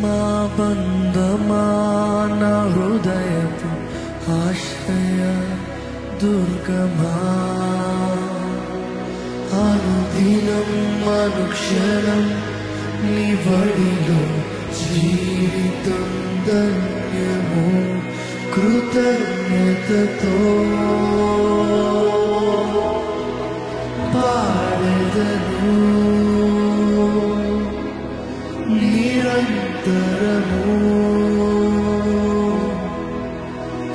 మా బంధమా నా హృదయపు ఆశ్రయ దుర్గమా అనుదినం అనుక్షణం నీ బడిలో జీవితం ధన్యము కృతజ్ఞతతో పాడెదను నిరంతరము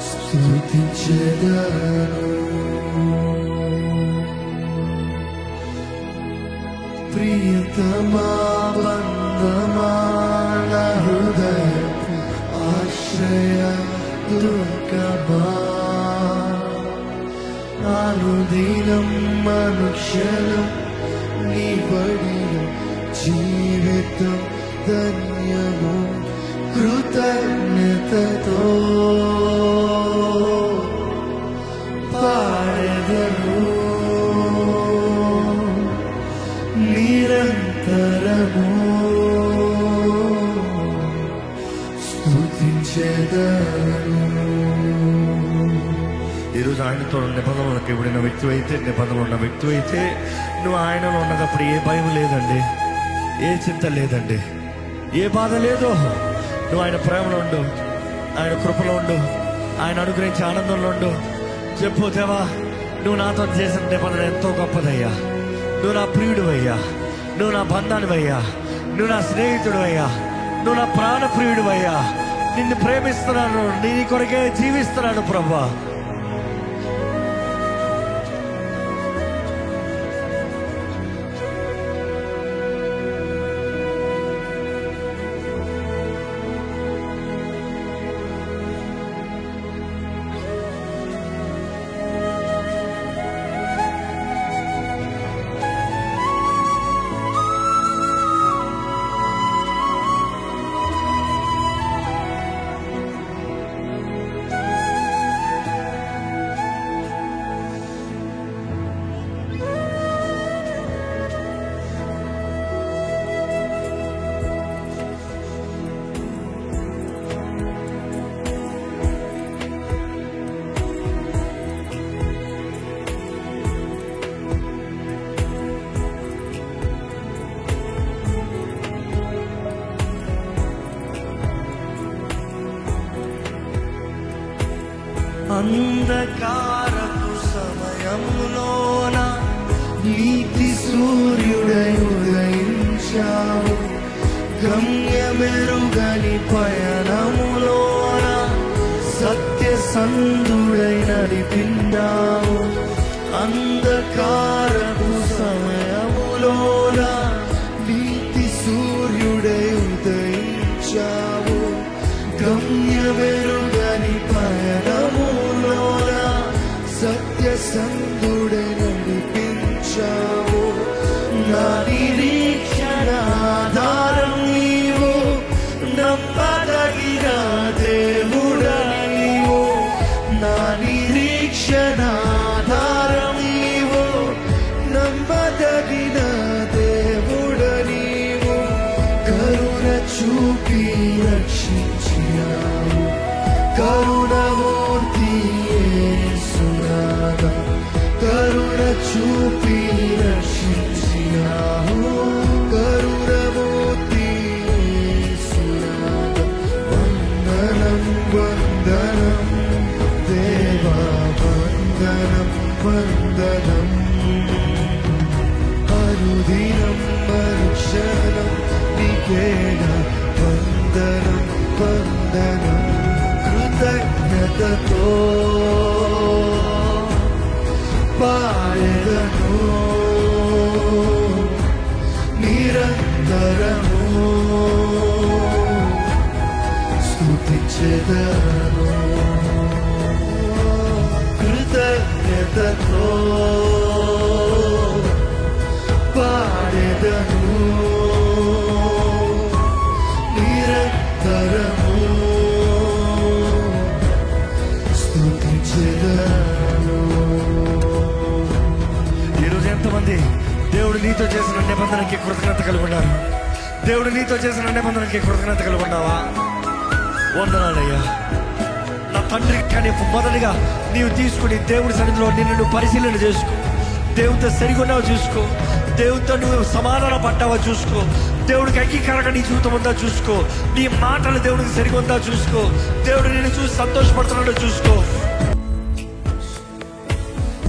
స్తుతించెదను. ప్రియతమా బంధమా నా హృదయపు ఆశ్రయ దుర్గమా అనుదినం అనుక్షణం నీ బడిలో జీవితం ధన్యము కృతజ్ఞతతో పాడెదను నిరంతరము స్తుతించెదను. ఈరోజు ఆయనతో నిబంధనలకు ఇవ్వడిన వ్యక్తి అయితే, నిబంధనలు ఉన్న వ్యక్తి అయితే, నువ్వు ఆయనలో ఉన్నప్పుడు ఏ భయం లేదండి, ఏ చింత లేదండి, ఏ బాధ లేదు. నువ్వు ఆయన ప్రేమలో ఉండు, ఆయన కృపలో ఉండు, ఆయన అనుగ్రహించే ఆనందంలో ఉండు. చెప్పు, దేవా నువ్వు నాతో చేసిన నిబంధన ఎంతో గొప్పదయ్యా, నువ్వు నా ప్రియుడు అయ్యా, నువ్వు నా బంధాన్ని అయ్యా, నువ్వు నా స్నేహితుడు అయ్యా, నువ్వు నా ప్రాణ ప్రియుడు అయ్యా, నిన్ను ప్రేమిస్తున్నాను, నీ కొరకే జీవిస్తున్నాను ప్రభువా. అంధకారపు సమయంలోన నీతి సూర్యుడై ఉదయించావు, గమ్యమెరుగని పయనములోన సత్యసంధుడై నడిపిండావు. అంధకారపు సమయములోన నీతి సూర్యుడై ఉదయించావు, గమ్యమెరుగని పయనములోన సత్యసంధుడై నడిపించావు. నా నిరీక్షణ ఆధారం నీవు, నమ్మదగిన దేవుడవు. నా నిరీక్షణ ఆధారం నీవు, నమ్మదగిన దేవుడవు. కరుణ చూపి రక్షించినావు, కరుణమూర్తి యేసునాథ, కరుణ చూపి రక్షించినావు, కరుణమూర్తి యేసునాథ. వందనం వందనం దేవా, వందనం వందనం. అనుదినం అనుక్షణం నీకేనా వందనం వందనం. కృతజ్ఞతతో పాడెదను నిరంతరము స్తుతించెదను. కృతజ్ఞతతో పాడెదను నిరంతరము స్తుతించెదను. ఈరోజు ఎంతమంది దేవుడు నీతో చేసిన నిబంధనకి కృతజ్ఞత కలిగి ఉన్నారు? దేవుడు నీతో చేసిన నిబంధనకి కృతజ్ఞత కలిగి ఉన్నావా? వందనాలయ్యా నా తండ్రి. కానీ మొదటిగా నీవు తీసుకుని దేవుడి సన్నిధిలో నిన్ను నువ్వు పరిశీలన చేసుకో. దేవుడితో సరిగొన్నావు చూసుకో. దేవుడితో నువ్వు సమాధాన పడ్డావా చూసుకో. దేవుడికి అంగీకారంగా నీ జీవితం ఉందా చూసుకో. నీ మాటలు దేవుడికి సరిగొందా చూసుకో. దేవుడు నిన్ను చూసి సంతోషపడుతున్నాడో చూసుకో.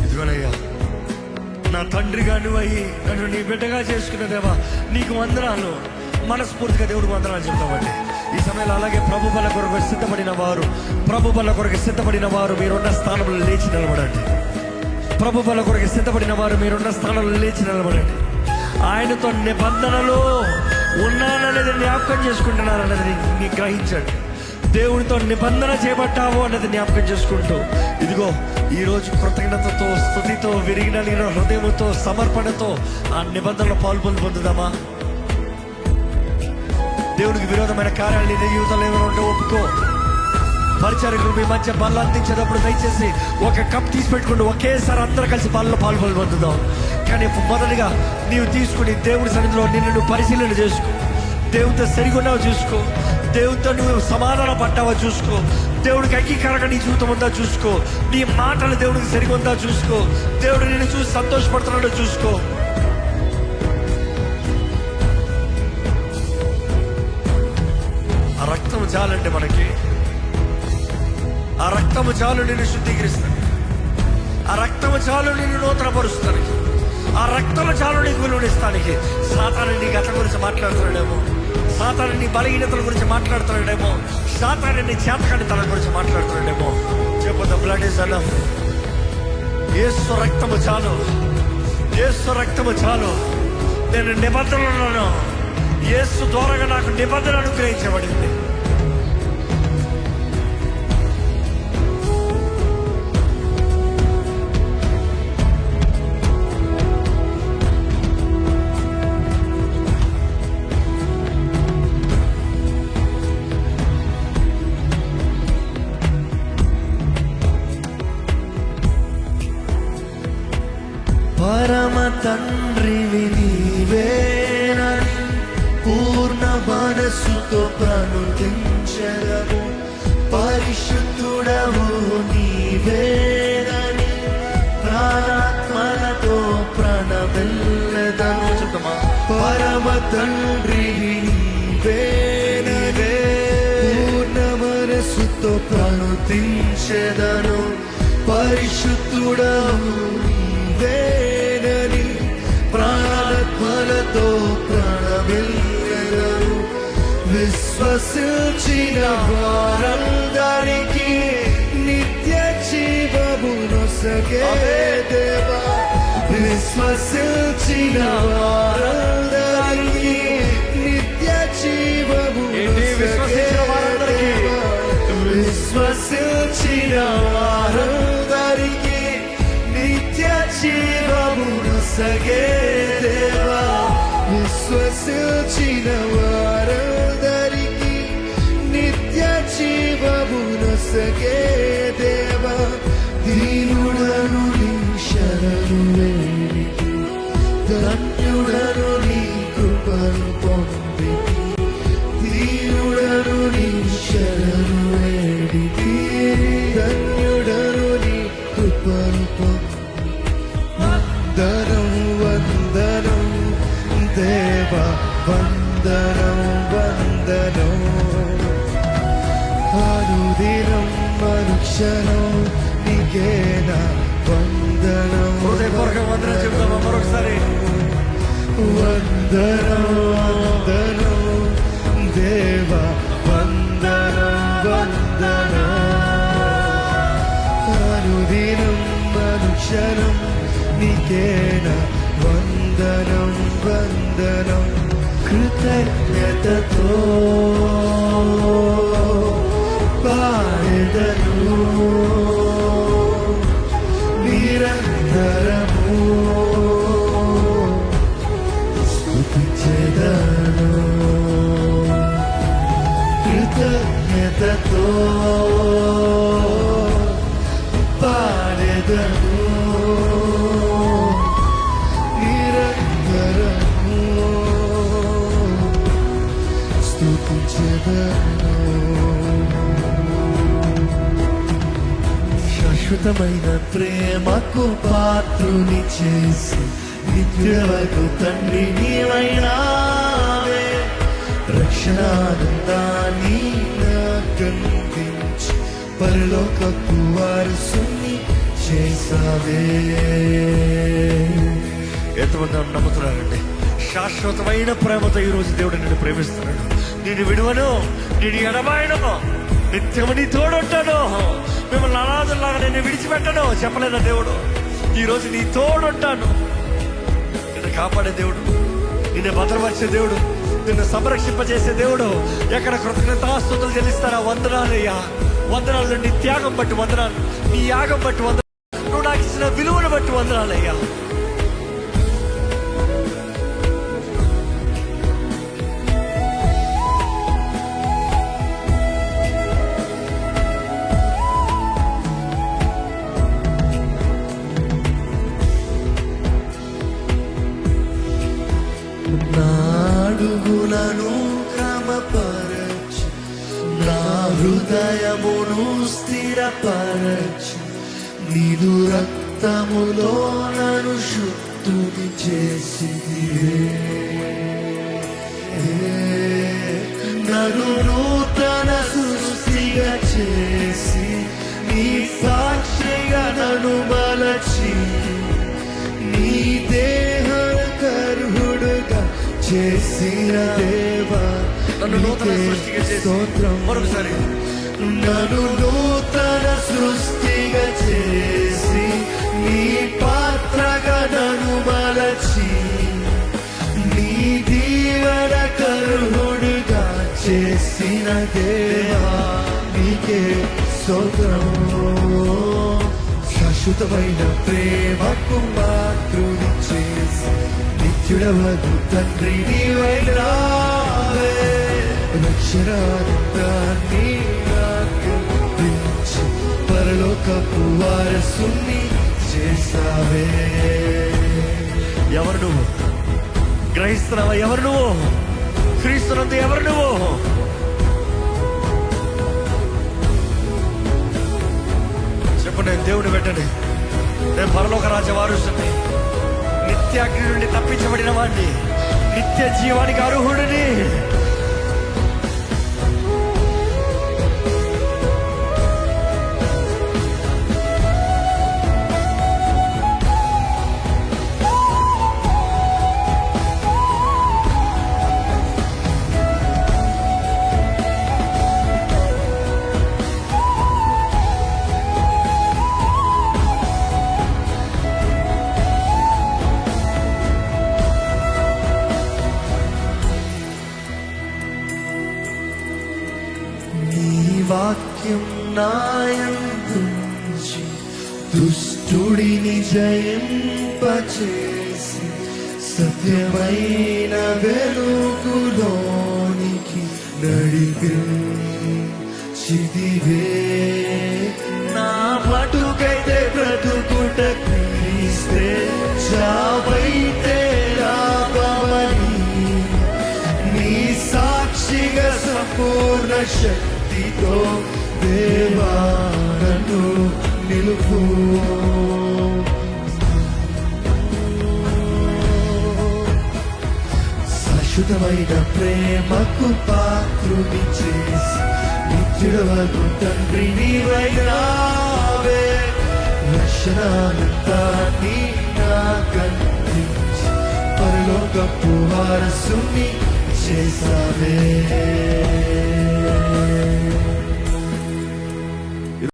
ఇదిగోనయ్యా నా తండ్రిగా నువ్వయ్యి నన్ను నీ బిడ్డగా చేసుకున్న దేవా నీకు వందనాలు. మనస్ఫూర్తిగా దేవుడికి వందనాలు చెప్తామండి ఈ సమయంలో. అలాగే ప్రభు బల కొరకు సిద్ధపడిన వారు, ప్రభు బల కొరకు సిద్ధపడిన వారు మీరున్న స్థానంలో లేచి నిలబడండి. ప్రభు బల కొరకు సిద్ధపడిన వారు మీరున్న స్థానంలో లేచి నిలబడండి. ఆయనతో నిబంధనలో ఉన్నాననేది జ్ఞాపకం చేసుకుంటున్నారనేది నీ గ్రహించండి. దేవుడితో నిబంధన చేపట్టావు అన్నది జ్ఞాపకం చేసుకుంటూ ఇదిగో ఈరోజు కృతజ్ఞతతో, స్తుతితో, విరిగినలిగిన హృదయంతో, సమర్పణతో ఆ నిబంధనలో పొందుదామా? దేవుడికి విరోధమైన కార్యాలు నీ జీవితంలో ఏమైనా ఉంటే ఒప్పుకో. పరిచారకులు మీ మధ్య బల్ల అందించేటప్పుడు దయచేసి ఒక కప్ తీసి పెట్టుకుంటూ ఒకేసారి అందరూ కలిసి బల్ల పొందుదాం. కానీ మొదటిగా నీవు తీసుకుని దేవుడి సన్నిధిలో నిన్ను నువ్వు పరిశీలన చేసుకో. దేవుడితో సరిగొన్నావు చూసుకో. దేవుడితో నువ్వు సమాధాన పడ్డావా చూసుకో. దేవుడికి అంగీకారంగా నీ జీవితం ఉందా చూసుకో. నీ మాటలు దేవుడికి సరిగొందా చూసుకో. దేవుడు నిన్ను చూసి సంతోషపడుతున్నాడో చూసుకో. ఆ రక్తం చాలండి మనకి. ఆ రక్తము చాలు నిన్ను శుద్ధీకరిస్తాను. ఆ రక్తము చాలు నిన్ను నూతనపరుస్తానికి. ఆ రక్తము చాలు నీకు విలువనిస్తానికి. సాతాను నీ గతం గురించి మాట్లాడుతున్నాడేమో, సాతాను నీ బలహీనతల గురించి మాట్లాడుతున్నాడేమో, సాతాను నీ చేతకానితనం గురించి మాట్లాడుతున్నాడేమో. చెప్పు, ద బ్లడ్ ఇస్ ఎనఫ్. యేసు రక్తము చాలు, యేసు రక్తము చాలు. నేను నిబంధనలను యేసు ద్వారా నాకు నిబంధన అనుగ్రహించబడింది. పరమ తండ్రివి నీవేనని పూర్ణ మనస్సుతో ప్రణుతించెదము. పరిశుద్ధుడవు నీవేనని ప్రాణాత్మలతో ప్రణమిల్లెదము. పరమ తండ్రివి నీవేనని పూర్ణ మనస్సుతో ప్రణుతించెదను. పరిశుద్ధుడవు నీవేనని ప్రాణాత్మలతో ప్రణమిల్లెదను. విశ్వసించిన వారందరికీ నిత్య జీవమునొసగే దేవా. విశ్వసించిన వారందరికీ నిత్య జీవమునొసగే దేవా. విశ్వసించిన వారందరికీ నిత్య జీవమునొసగే దేవా. విశ్వసించిన వారందరికీ నిత్య జీవమునొసగే దేవా. దీనుడను నీ శరణు వేడికి, ధన్యుడను నీ కృపను పొంది. దీనుడను నీ శరణు వేడికి, ధన్యుడను నీ కృపను పొంది. వందనం వందనం దేవా, వందనం వందనం. అనుదినం అనుక్షణం నీకేనా వందనం. హృదయపూర్వక వందనం చెప్తామా మరొకసారి? వందనం వందనం దేవా, వందనం వందనం. అనుదినం అనుక్షణం నీకేనా వందనం వందనం. కృతజ్ఞతతో పాడెదను నిరంతరము, స్తుతించెదను. కృతజ్ఞతతో పాడెదను నిరంతరము. స్తుతించెదను. శాశ్వతమైన ప్రేమకు పాత్రుని చేసి నిత్యుడవగు తండ్రి నీవైనావే. రక్షణానందాన్ని నాకందించి పరలోకపు వారసుని చేసావే. ఎంతమంది నమ్ముతున్నారండి? శాశ్వతమైన ప్రేమతో ఈరోజు దేవుడు నిన్ను ప్రేమిస్తున్నాడు. నేను విడువను, నేను ఎడబాయను, నిత్యము నీ తోడుంటాను, మిమ్మల్ని అనాథలాగా నేను విడిచిపెట్టను చెప్పలేదా దేవుడు? ఈరోజు నీ తోడుంటాను. నిన్ను కాపాడే దేవుడు, నిన్ను భద్రపరిచే దేవుడు, నిన్ను సంరక్షింపజేసే దేవుడు. ఎక్కడ కృతజ్ఞతాస్తుతులు చెల్లిస్తారా? వందనాలయ్యా, వందనాలు. నీ త్యాగం బట్టి వందనాలు, నీ యాగం బట్టి వందనాలు, నువ్వు నాకు ఇచ్చిన విలువను బట్టి వందనాలయ్యా. నాడుగులను క్రమపరచి నా హృదయమును స్థిరపరచి నీదు రక్తములో నన్ను శుద్ధుని చేసిదివే. నన్ను నూతన సృష్టిగా చేసి నీ సాక్షిగా నన్ను మలచి నీ దేహ కర్హుడుగా చేసిన దేవా, నన్ను నూతన సృష్టిగా స్తోత్రం. మరొకసారి, నన్ను నూతన సృష్టిగా చేసి నీ పాత్రగా నన్ను మలచి నీ దీవెన కర్హుడుగా చేసిన దేవా, నీకే స్తోత్రం. శాశ్వతమైన ప్రేమకు పాత్రుని చేసి నిత్యుడవగు తండ్రి నీవైనావే. రక్షణానందాన్ని నాకందించి పరలోకపు వారసుని చేసావే. ఎవరు నువ్వు? గ్రహిస్తున్నావా? ఎవరు నువ్వు? క్రీస్తునందు ఎవరు నువ్వు? చెప్పు. నేను దేవుని వెంటనే, నేను పరలోక రాజ్య వారసుని, నిత్యాగ్ని నుండి తప్పించబడిన వాడిని, నిత్య జీవానికి అర్హుడిని. వాక్యం నాయందుంచి దుష్టుడిని జయింపచేసి సత్యమైన వెలుగులోనికి నడిపించితివే. నా మటుకైతే బ్రతుకుట క్రీస్తే, చావైతే లాభమని నీ సాక్షిగా సంపూర్ణ శక్తితో దేవా నన్ను నిలుపు. శాశ్వతమైన ప్రేమకు పాత్రుని చేసి నిత్యుడవగు తండ్రి నీవైనావే. రక్షణానందాన్ని నాకందించి పరలోకపు వారసుని చేసావే.